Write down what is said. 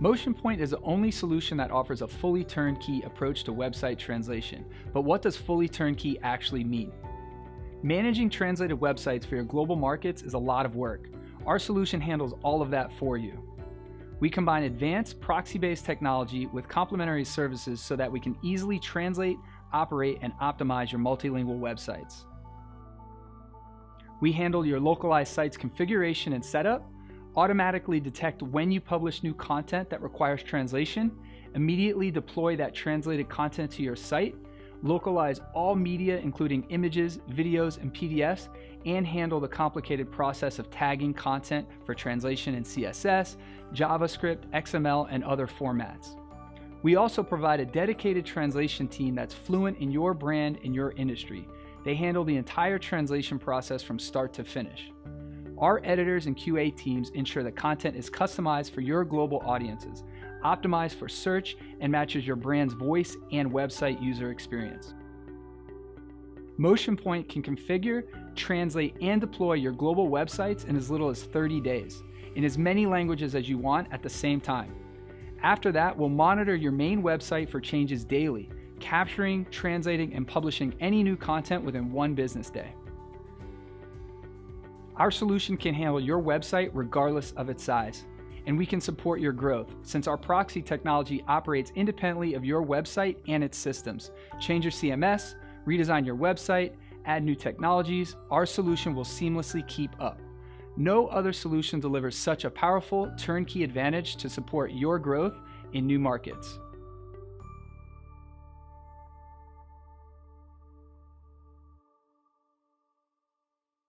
MotionPoint is the only solution that offers a fully turnkey approach to website translation. But what does fully turnkey actually mean? Managing translated websites for your global markets is a lot of work. Our solution handles all of that for you. We combine advanced proxy-based technology with complementary services so that we can easily translate, operate, and optimize your multilingual websites. We handle your localized site's configuration and setup, automatically detect when you publish new content that requires translation, immediately deploy that translated content to your site, localize all media including images, videos, and PDFs, and handle the complicated process of tagging content for translation in CSS, JavaScript, XML, and other formats. We also provide a dedicated translation team that's fluent in your brand and your industry. They handle the entire translation process from start to finish. Our editors and QA teams ensure that content is customized for your global audiences, optimized for search, and matches your brand's voice and website user experience. MotionPoint can configure, translate, and deploy your global websites in as little as 30 days, in as many languages as you want at the same time. After that, we'll monitor your main website for changes daily, capturing, translating, and publishing any new content within 1 business day. Our solution can handle your website regardless of its size, and we can support your growth since our proxy technology operates independently of your website and its systems. Change your CMS, redesign your website, add new technologies, our solution will seamlessly keep up. No other solution delivers such a powerful turnkey advantage to support your growth in new markets.